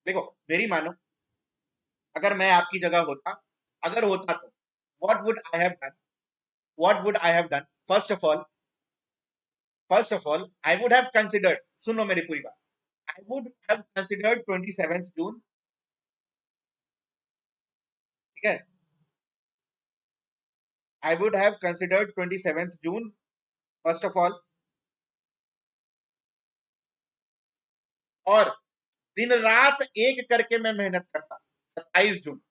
देखो मेरी मानो, अगर मैं आपकी जगह होता, अगर होता तो what would I have done, what would I have done, first of all I would have considered, सुनो मेरी पूरी बात, आई वुड हैव कंसिडर्ड 27 जून, ठीक है, I would have considered 27 June first of all, और दिन रात एक करके मैं मेहनत करता 27 जून।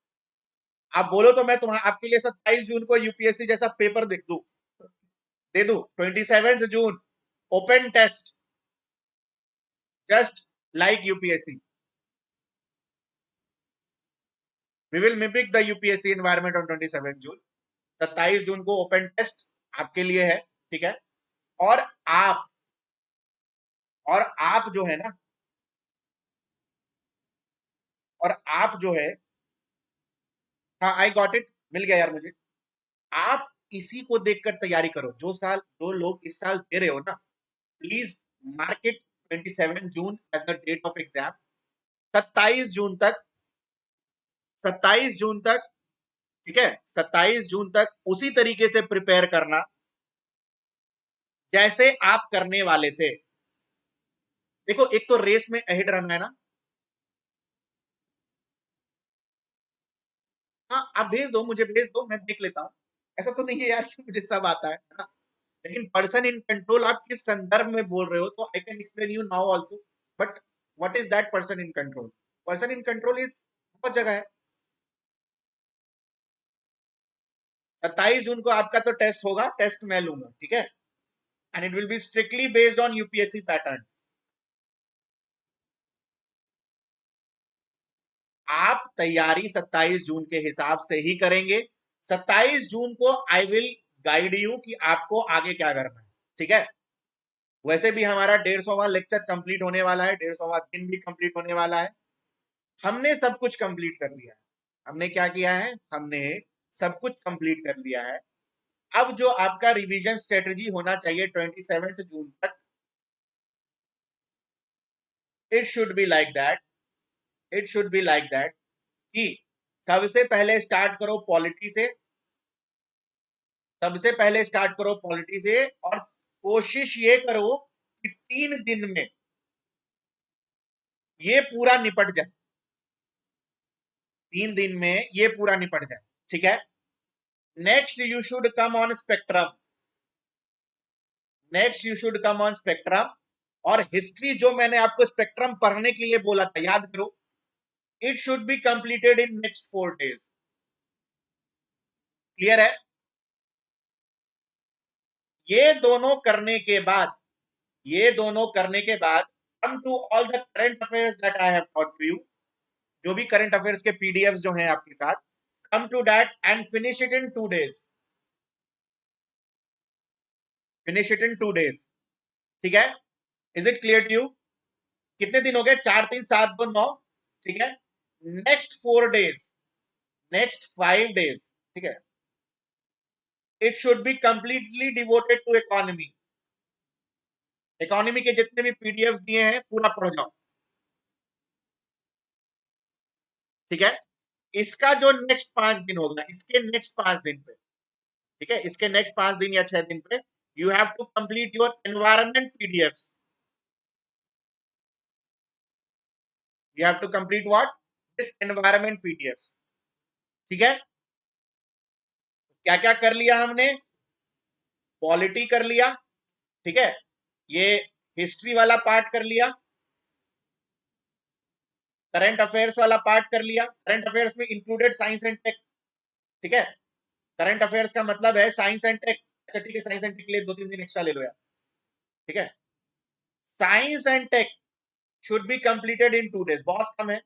आप बोलो तो मैं तुम्हारा आपके लिए 27 जून को यूपीएससी जैसा पेपर दे दू 27 June open test, just like UPSC, we will mimic the UPSC environment on 27 June. 27 June को ओपन टेस्ट आपके लिए है, ठीक है, और आप और आप जो है ना, और आप जो है, हाँ आई गॉट इट, मिल गया यार मुझे। आप इसी को देखकर तैयारी करो, जो लोग इस साल दे रहे हो ना, please mark it 27 June as the date of exam. 27 जून तक, 27 जून तक, ठीक है, 27 जून तक उसी तरीके से प्रिपेयर करना जैसे आप करने वाले थे। देखो एक तो रेस में अहेड रहना है ना, हाँ आप भेज दो, मुझे भेज दो, मैं देख लेता हूँ। ऐसा तो नहीं है यार कि मुझे सब आता है ना, लेकिन पर्सन इन कंट्रोल आप किस संदर्भ में बोल रहे हो, तो I can explain you now also, but what is that person in control? Person in control is बहुत जगह है। 27 जून को आपका तो टेस्ट होगा, टेस्ट मैं लूंगा, ठीक है, and it will be strictly based on UPSC pattern. आप तैयारी 27 जून के हिसाब से ही करेंगे। 27 जून को आई विल गाइड यू कि आपको आगे क्या करना है, ठीक है। वैसे भी हमारा 150वां लेक्चर कंप्लीट होने वाला है, 150वां दिन भी कंप्लीट होने वाला है। हमने सब कुछ कंप्लीट कर लिया है। हमने क्या किया है, हमने सब कुछ कंप्लीट कर लिया है। अब जो आपका रिवीजन स्ट्रेटजी होना चाहिए 27 जून तक, it should be like that, it should be like that कि सबसे पहले स्टार्ट करो पॉलिटी से, सबसे पहले स्टार्ट करो पॉलिटी से, और कोशिश ये करो कि 3 दिन में ये पूरा निपट जाए, 3 दिन में ये पूरा निपट जाए, ठीक है। Next you should come on spectrum, next you should come on spectrum, और हिस्ट्री जो मैंने आपको स्पेक्ट्रम पढ़ने के लिए बोला था, याद करो, it should be completed in next 4 days. Clear है? ये दोनों करने के बाद, ये दोनों करने के बाद come to all the current affairs that I have taught to you, जो भी करंट अफेयर्स के पीडीएफ जो हैं आपके साथ, come to that and finish it in 2 days, finish it in 2 days, ठीक है। Is it clear to you? कितने दिन हो गए? 4 3 7 2 9, ठीक है। नेक्स्ट 4 डेज, नेक्स्ट 5 डेज, ठीक है, it should be completely devoted to economy. Economy के जितने भी पीडीएफ दिए हैं पूरा पढ़ जाओ, ठीक है। इसका जो नेक्स्ट 5 दिन होगा, इसके नेक्स्ट 5 दिन पे, ठीक है, इसके नेक्स्ट 5 दिन या 6 दिन पे, you have to complete your environment PDF, you have to complete what, this environment PDF, ठीक है। क्या क्या कर लिया हमने? पॉलिटी कर लिया, ठीक है, ये हिस्ट्री वाला पार्ट कर लिया, करंट अफेयर्स वाला पार्ट कर लिया, करंट अफेयर्स में इंक्लूडेड साइंस एंड टेक, ठीक है। करंट अफेयर्स का मतलब है साइंस एंड टेक, अच्छा ठीक है, साइंस एंड टेक के लिए 2 3 दिन एक्स्ट्रा ले लो यार, ठीक है। Science and tech should be completed in 2 days, बहुत कम है।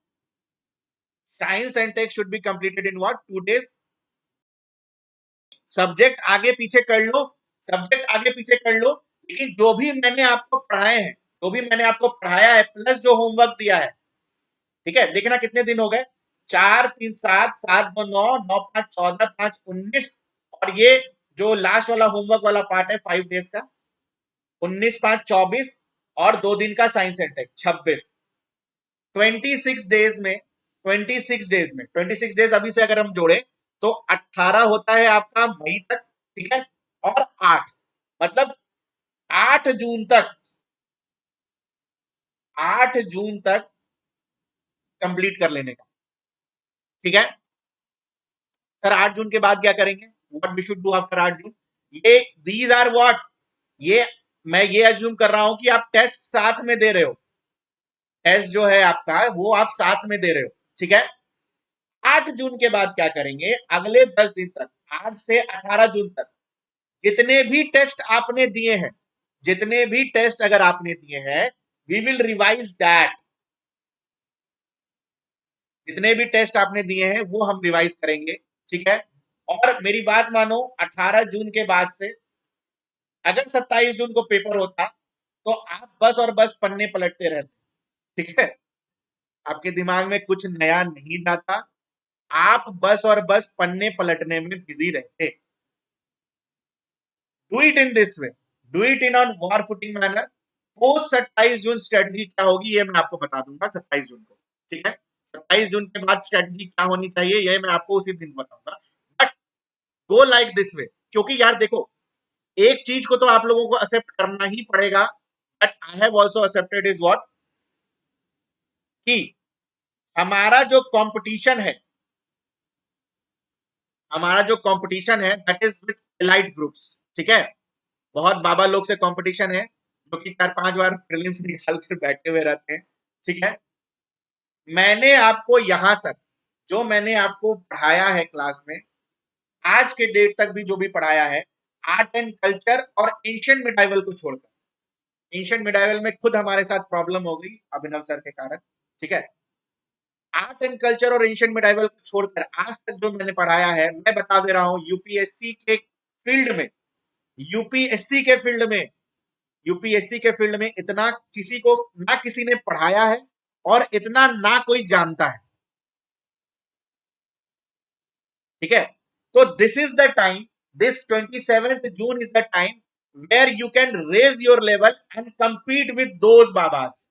Science and tech should be completed in what, 2 days. Subject आगे पीछे कर लो, सब्जेक्ट आगे पीछे कर लो, लेकिन जो भी मैंने आपको पढ़ाए हैं, जो भी मैंने आपको पढ़ाया है, प्लस जो होमवर्क दिया है, ठीक है, देखना कितने दिन हो गए, 4 3 7, 7 2 9, 9 5 14, 5 19, और ये जो लास्ट वाला होमवर्क वाला पार्ट है 5 डेज का, 19 5 24, और 2 दिन का साइंस एंड टेक 26, 26 डेज में 26 डेज अभी से अगर हम जोड़े तो 18 होता है आपका मई तक, ठीक है, और 8 मतलब 8 जून तक, 8 जून तक कंप्लीट कर लेने का, ठीक है सर। 8 जून के बाद क्या करेंगे, what we should do after 8 June, ये दीज आर व्हाट, ये मैं ये अज्यूम कर रहा हूं कि आप टेस्ट साथ में दे रहे हो, टेस्ट जो है आपका वो आप साथ में दे रहे हो, ठीक है। 8 जून के बाद क्या करेंगे, अगले 10 दिन तक, 8 से 18 जून तक जितने भी टेस्ट आपने दिए हैं, जितने भी टेस्ट अगर आपने दिए हैं, वी विल रिवाइज दैट, जितने भी टेस्ट आपने दिए हैं वो हम रिवाइज करेंगे, ठीक है। और मेरी बात मानो, 18 जून के बाद से अगर 27 जून को पेपर होता तो आप बस और बस पन्ने पलटते रहते, ठीक है, आपके दिमाग में कुछ नया नहीं जाता, आप बस और बस पन्ने पलटने में बिजी रहते। Do it in this way, do it in on war footing manner. Post 27 June strategy क्या होगी ये मैं आपको बता दूंगा 27 जून को, ठीक है। 27 जून के बाद स्ट्रेटजी क्या होनी चाहिए ये मैं आपको उसी दिन बताऊंगा, but go like this way, क्योंकि यार देखो, एक चीज को तो आप लोगों को एक्सेप्ट करना ही पड़ेगा, but I have also accepted is what, कि हमारा जो कंपटीशन है, हमारा जो कंपटीशन है that is with elite groups, ठीक है। बहुत बाबा लोग से कंपटीशन है जो कि 4-5 बार प्रीलिम्स निकाल कर बैठे हुए रहते हैं, ठीक है। मैंने आपको यहां तक जो मैंने आपको पढ़ाया है क्लास में, आज के डेट तक भी जो भी पढ़ाया है, आर्ट एंड कल्चर और एंशिएंट मिडाइवल को छोड़कर, एंशिएंट मिडाइवल में खुद हमारे साथ प्रॉब्लम हो गई अभिनव सर के कारण, ठीक है। आर्ट एंड कल्चर और एंशिएंट मिडाइवल को छोड़कर आज तक जो मैंने पढ़ाया है, मैं बता दे रहा हूं, यूपीएससी के फील्ड में, यूपीएससी के फील्ड में, यूपीएससी के फील्ड में इतना किसी को ना किसी ने पढ़ाया है और इतना ना कोई जानता है, ठीक है। तो this is the time, this 27 June is the time where you can raise your level and compete with those बाबास,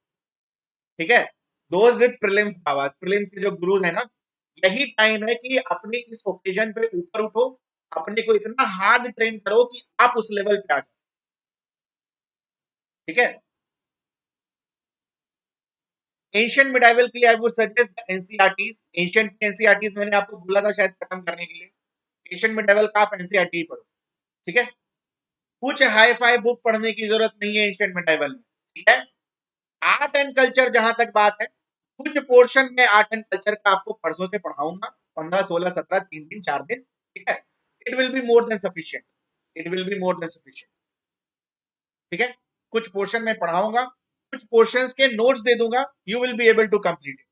ठीक है, दोज विद प्रीलिम्स बाबास, प्रीलिम्स के जो गुरुज है ना, यही टाइम है कि अपने इस ओकेजन पे ऊपर उठो, अपने को इतना हार्ड ट्रेन करो कि आप उस लेवल पे आ जाओ, ठीक है। एंशिएंट मिडाइवल के लिए I would suggest the NCERTs, ancient NCERTs मैंने आपको बोला था शायद खत्म करने के लिए, एंशिएंट मिडाइवल का आप एनसीईआरटी पढ़ो, ठीक है। कुछ हाई फाई बुक पढ़ने की जरूरत नहीं है एंशिएंट मिडाइवल में, ठीक है। आर्ट एंड कल्चर जहां तक बात है, कुछ पोर्शन में आर्ट एंड कल्चर का आपको परसों से पढ़ाऊंगा, 15, 16, 17, 3 दिन 4 दिन, ठीक है। It will be more than sufficient, it will be more than sufficient, ठीक है। कुछ पोर्शन में पढ़ाऊंगा, कुछ पोर्शंस के नोट्स दे दूंगा, you will be able to complete it,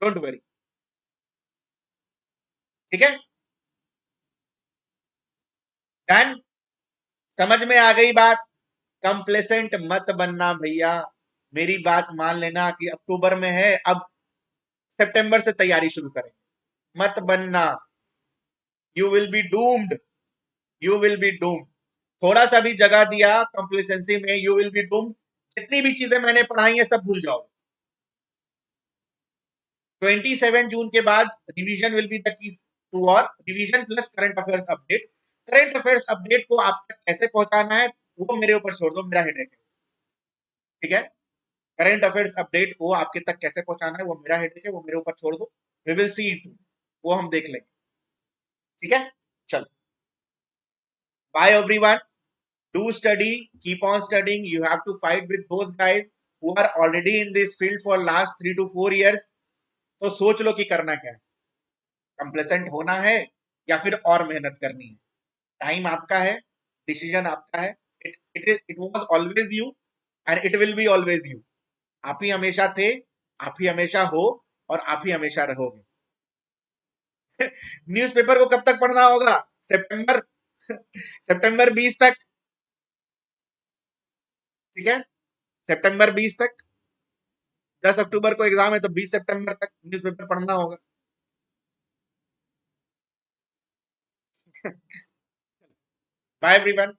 don't worry, ठीक है। डन, समझ में आ गई बात। कंप्लेसेंट मत बनना भैया, मेरी बात मान लेना कि अक्टूबर में है, अब सितंबर से तैयारी शुरू करें, मत बनना, you will B doomed, you will B doomed. थोड़ा सा भी जगह दिया कंप्लेसेंसी में, यू विल बी डूम्ड। जितनी भी चीजें मैंने पढ़ाई है सब भूल जाओ। 27 जून के बाद revision will be the key to, और revision plus current affairs update. Current affairs update को आप तक कैसे पहुंचाना है वो मेरे ऊपर छोड़ दो, मेरा हेडेक है, ठीक है। करंट अफेयर्स अपडेट को आपके तक कैसे पहुंचाना है वो मेरा हेडेक है, वो मेरे ऊपर छोड़ दो, वी विल सी इट, वो हम देख लेंगे, ठीक है। चलो, bye everyone, do study, keep on studying, you have to fight with those guys who are already in this field for last 3 to 4 years। तो सोच लो कि करना क्या है, कंप्लेसेंट होना है या फिर और मेहनत करनी है, टाइम आपका है, डिसीजन आपका है, it was always you and it will be always you. आप ही हमेशा थे, आप ही हमेशा हो, और आप ही हमेशा रहोगे। न्यूज़पेपर को कब तक पढ़ना होगा, सितंबर सितंबर 20 तक, ठीक है, सितंबर 20 तक, 10 अक्टूबर को एग्जाम है तो 20 सितंबर तक न्यूज़पेपर पढ़ना होगा। Bye everyone.